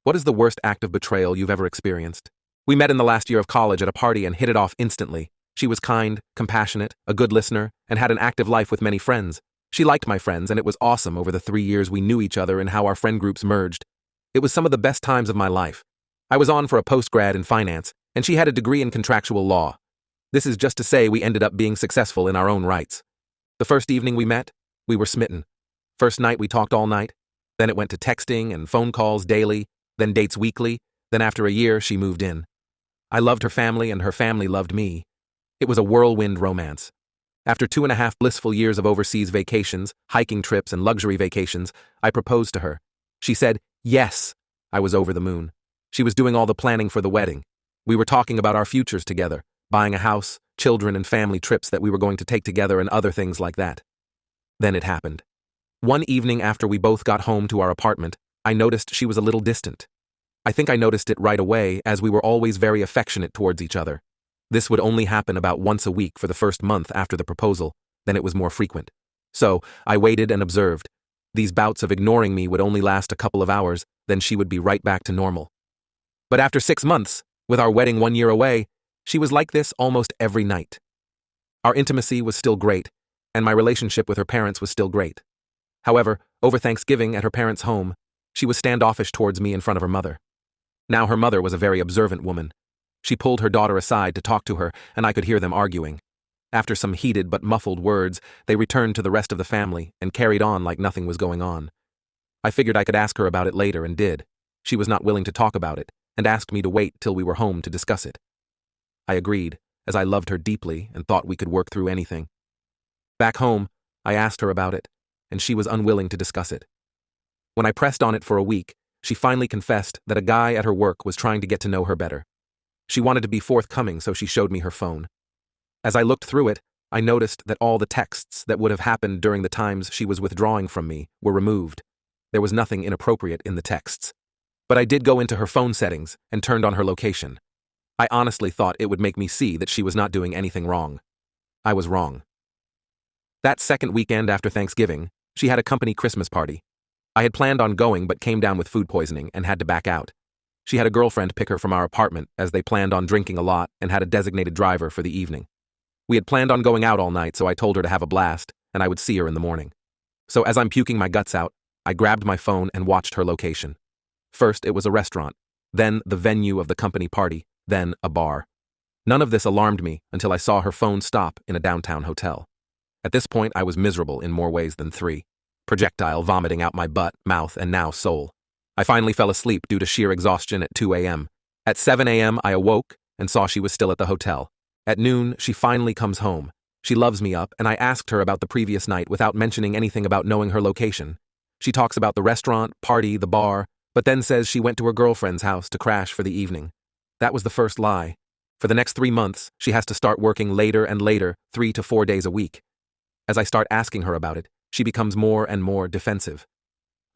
What is the worst act of betrayal you've ever experienced? We met in the last year of college at a party and hit it off instantly. She was kind, compassionate, a good listener, and had an active life with many friends. She liked my friends, and it was awesome over the 3 years we knew each other and how our friend groups merged. It was some of the best times of my life. I was on for a postgrad in finance, and she had a degree in contractual law. This is just to say we ended up being successful in our own rights. The first evening we met, we were smitten. First night we talked all night. Then it went to texting and phone calls daily, then dates weekly. Then after a year, she moved in. I loved her family and her family loved me. It was a whirlwind romance. After 2.5 blissful years of overseas vacations, hiking trips, and luxury vacations, I proposed to her. She said, yes. I was over the moon. She was doing all the planning for the wedding. We were talking about our futures together, buying a house, children, and family trips that we were going to take together and other things like that. Then it happened. One evening after we both got home to our apartment, I noticed she was a little distant. I think I noticed it right away, as we were always very affectionate towards each other. This would only happen about once a week for the first month after the proposal, then it was more frequent. So, I waited and observed. These bouts of ignoring me would only last a couple of hours, then she would be right back to normal. But after 6 months, with our wedding 1 year away, she was like this almost every night. Our intimacy was still great, and my relationship with her parents was still great. However, over Thanksgiving at her parents' home, she was standoffish towards me in front of her mother. Now her mother was a very observant woman. She pulled her daughter aside to talk to her, and I could hear them arguing. After some heated but muffled words, they returned to the rest of the family and carried on like nothing was going on. I figured I could ask her about it later and did. She was not willing to talk about it and asked me to wait till we were home to discuss it. I agreed, as I loved her deeply and thought we could work through anything. Back home, I asked her about it, and she was unwilling to discuss it. When I pressed on it for a week, she finally confessed that a guy at her work was trying to get to know her better. She wanted to be forthcoming, so she showed me her phone. As I looked through it, I noticed that all the texts that would have happened during the times she was withdrawing from me were removed. There was nothing inappropriate in the texts. But I did go into her phone settings and turned on her location. I honestly thought it would make me see that she was not doing anything wrong. I was wrong. That second weekend after Thanksgiving, she had a company Christmas party. I had planned on going but came down with food poisoning and had to back out. She had a girlfriend pick her from our apartment as they planned on drinking a lot and had a designated driver for the evening. We had planned on going out all night, so I told her to have a blast and I would see her in the morning. So as I'm puking my guts out, I grabbed my phone and watched her location. First it was a restaurant, then the venue of the company party, then a bar. None of this alarmed me until I saw her phone stop in a downtown hotel. At this point I was miserable in more ways than 3. Projectile vomiting out my butt, mouth, and now soul. I finally fell asleep due to sheer exhaustion at 2 a.m. At 7 a.m. I awoke and saw she was still at the hotel. At noon, she finally comes home. She loves me up, and I asked her about the previous night without mentioning anything about knowing her location. She talks about the restaurant, party, the bar, but then says she went to her girlfriend's house to crash for the evening. That was the first lie. For the next 3 months, she has to start working later and later, 3 to 4 days a week. As I start asking her about it, she becomes more and more defensive.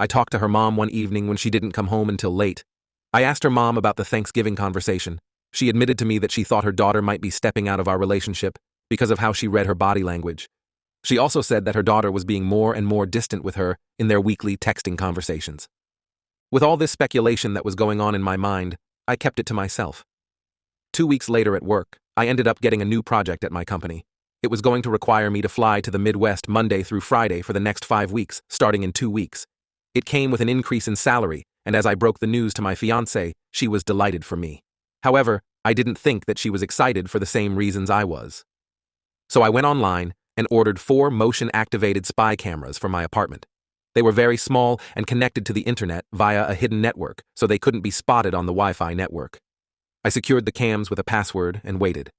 I talked to her mom one evening when she didn't come home until late. I asked her mom about the Thanksgiving conversation. She admitted to me that she thought her daughter might be stepping out of our relationship because of how she read her body language. She also said that her daughter was being more and more distant with her in their weekly texting conversations. With all this speculation that was going on in my mind, I kept it to myself. 2 weeks later at work, I ended up getting a new project at my company. It was going to require me to fly to the Midwest Monday through Friday for the next 5 weeks, starting in 2 weeks. It came with an increase in salary, and as I broke the news to my fiancée, she was delighted for me. However, I didn't think that she was excited for the same reasons I was. So I went online and ordered 4 motion-activated spy cameras for my apartment. They were very small and connected to the internet via a hidden network, so they couldn't be spotted on the Wi-Fi network. I secured the cams with a password and waited.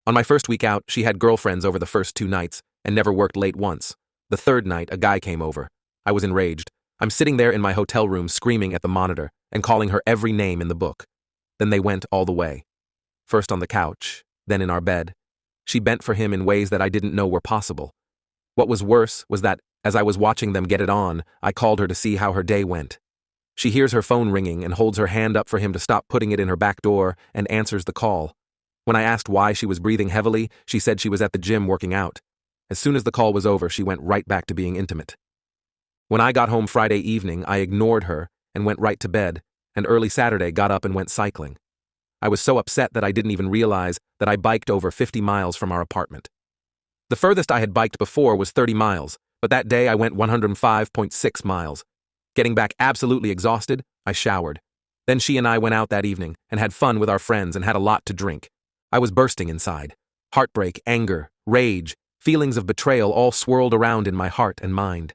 On my first week out, she had girlfriends over the first 2 nights and never worked late once. The third night, a guy came over. I was enraged. I'm sitting there in my hotel room screaming at the monitor and calling her every name in the book. Then they went all the way. First on the couch, then in our bed. She bent for him in ways that I didn't know were possible. What was worse was that, as I was watching them get it on, I called her to see how her day went. She hears her phone ringing and holds her hand up for him to stop putting it in her back door and answers the call. When I asked why she was breathing heavily, she said she was at the gym working out. As soon as the call was over, she went right back to being intimate. When I got home Friday evening, I ignored her and went right to bed, and early Saturday got up and went cycling. I was so upset that I didn't even realize that I biked over 50 miles from our apartment. The furthest I had biked before was 30 miles, but that day I went 105.6 miles. Getting back absolutely exhausted, I showered. Then she and I went out that evening and had fun with our friends and had a lot to drink. I was bursting inside. Heartbreak, anger, rage, feelings of betrayal all swirled around in my heart and mind.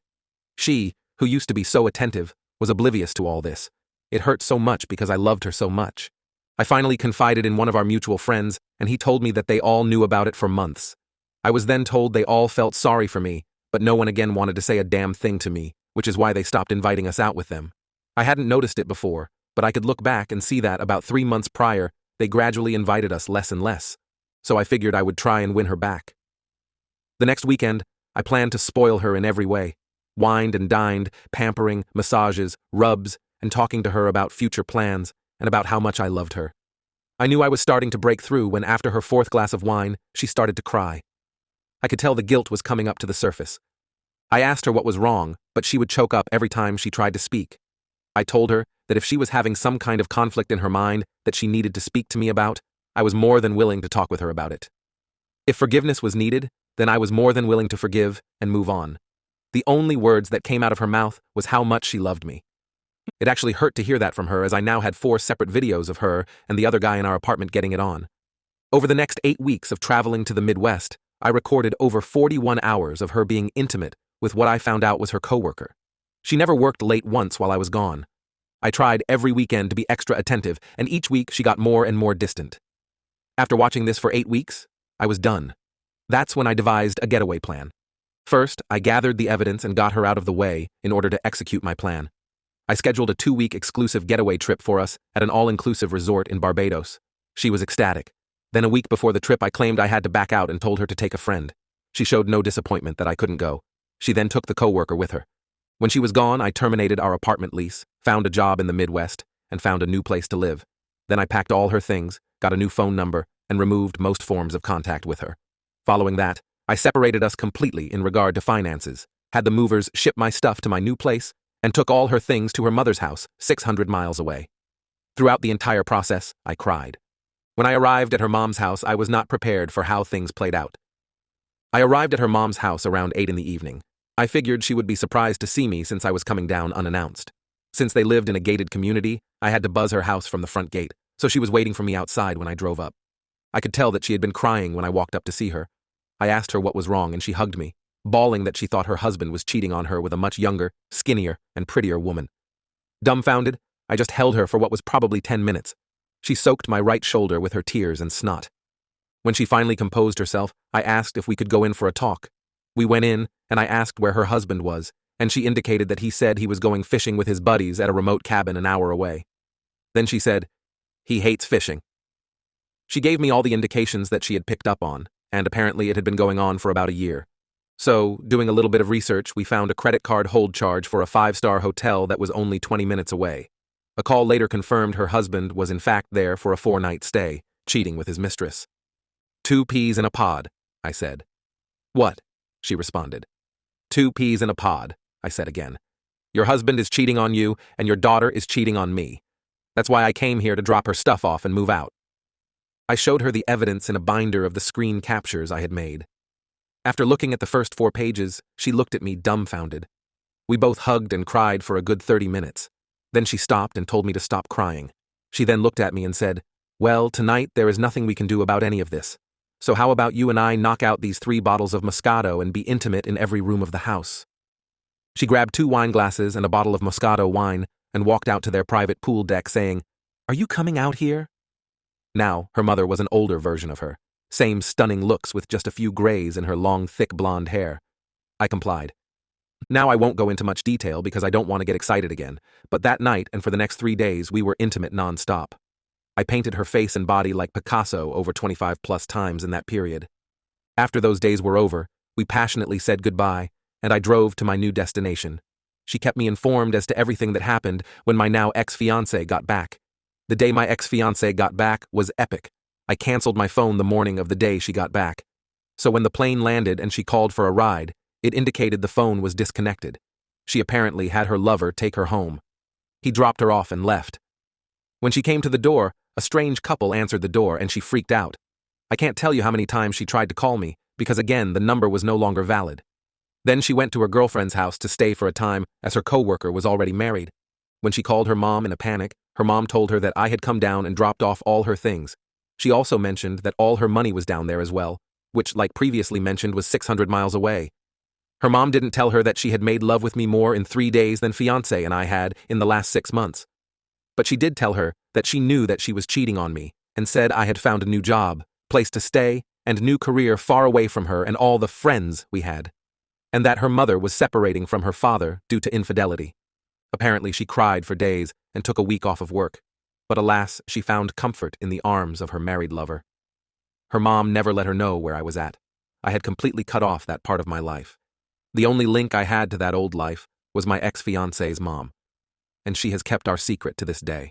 She, who used to be so attentive, was oblivious to all this. It hurt so much because I loved her so much. I finally confided in one of our mutual friends, and he told me that they all knew about it for months. I was then told they all felt sorry for me, but no one again wanted to say a damn thing to me, which is why they stopped inviting us out with them. I hadn't noticed it before, but I could look back and see that about 3 months prior, they gradually invited us less and less. So I figured I would try and win her back. The next weekend, I planned to spoil her in every way. Wined and dined, pampering, massages, rubs, and talking to her about future plans and about how much I loved her. I knew I was starting to break through when after her 4th glass of wine, she started to cry. I could tell the guilt was coming up to the surface. I asked her what was wrong, but she would choke up every time she tried to speak. I told her that if she was having some kind of conflict in her mind that she needed to speak to me about, I was more than willing to talk with her about it. If forgiveness was needed, then I was more than willing to forgive and move on. The only words that came out of her mouth was how much she loved me. It actually hurt to hear that from her, as I now had 4 separate videos of her and the other guy in our apartment getting it on. Over the next 8 weeks of traveling to the Midwest, I recorded over 41 hours of her being intimate with what I found out was her coworker. She never worked late once while I was gone. I tried every weekend to be extra attentive, and each week she got more and more distant. After watching this for 8 weeks, I was done. That's when I devised a getaway plan. First, I gathered the evidence and got her out of the way in order to execute my plan. I scheduled a 2-week exclusive getaway trip for us at an all-inclusive resort in Barbados. She was ecstatic. Then a week before the trip, I claimed I had to back out and told her to take a friend. She showed no disappointment that I couldn't go. She then took the coworker with her. When she was gone, I terminated our apartment lease, found a job in the Midwest, and found a new place to live. Then I packed all her things, got a new phone number, and removed most forms of contact with her. Following that, I separated us completely in regard to finances, had the movers ship my stuff to my new place, and took all her things to her mother's house, 600 miles away. Throughout the entire process, I cried. When I arrived at her mom's house, I was not prepared for how things played out. I arrived at her mom's house around 8 in the evening. I figured she would be surprised to see me since I was coming down unannounced. Since they lived in a gated community, I had to buzz her house from the front gate, so she was waiting for me outside when I drove up. I could tell that she had been crying when I walked up to see her. I asked her what was wrong and she hugged me, bawling that she thought her husband was cheating on her with a much younger, skinnier, and prettier woman. Dumbfounded, I just held her for what was probably 10 minutes. She soaked my right shoulder with her tears and snot. When she finally composed herself, I asked if we could go in for a talk. We went in, and I asked where her husband was, and she indicated that he said he was going fishing with his buddies at a remote cabin an hour away. Then she said, "He hates fishing." She gave me all the indications that she had picked up on, and apparently it had been going on for about a year. So, doing a little bit of research, we found a credit card hold charge for a 5-star hotel that was only 20 minutes away. A call later confirmed her husband was in fact there for a 4-night stay, cheating with his mistress. 2 peas in a pod, I said. What? She responded. 2 peas in a pod, I said again. Your husband is cheating on you, and your daughter is cheating on me. That's why I came here to drop her stuff off and move out. I showed her the evidence in a binder of the screen captures I had made. After looking at the first 4 pages, she looked at me dumbfounded. We both hugged and cried for a good 30 minutes. Then she stopped and told me to stop crying. She then looked at me and said, "Well, tonight there is nothing we can do about any of this. So how about you and I knock out these 3 bottles of Moscato and be intimate in every room of the house?" She grabbed 2 wine glasses and a bottle of Moscato wine and walked out to their private pool deck saying, "Are you coming out here?" Now, her mother was an older version of her. Same stunning looks with just a few grays in her long, thick blonde hair. I complied. Now I won't go into much detail because I don't want to get excited again, but that night and for the next 3 days we were intimate non-stop. I painted her face and body like Picasso over 25+ times in that period. After those days were over, we passionately said goodbye, and I drove to my new destination. She kept me informed as to everything that happened when my now ex-fiancé got back. The day my ex-fiancé got back was epic. I canceled my phone the morning of the day she got back. So when the plane landed and she called for a ride, it indicated the phone was disconnected. She apparently had her lover take her home. He dropped her off and left. When she came to the door, a strange couple answered the door and she freaked out. I can't tell you how many times she tried to call me, because again, the number was no longer valid. Then she went to her girlfriend's house to stay for a time, as her coworker was already married. When she called her mom in a panic, her mom told her that I had come down and dropped off all her things. She also mentioned that all her money was down there as well, which, like previously mentioned, was 600 miles away. Her mom didn't tell her that she had made love with me more in 3 days than fiancé and I had in the last 6 months. But she did tell her that she knew that she was cheating on me, and said I had found a new job, place to stay, and new career far away from her and all the friends we had, and that her mother was separating from her father due to infidelity. Apparently she cried for days and took a week off of work, but alas, she found comfort in the arms of her married lover. Her mom never let her know where I was at. I had completely cut off that part of my life. The only link I had to that old life was my ex-fiancé's mom, and she has kept our secret to this day.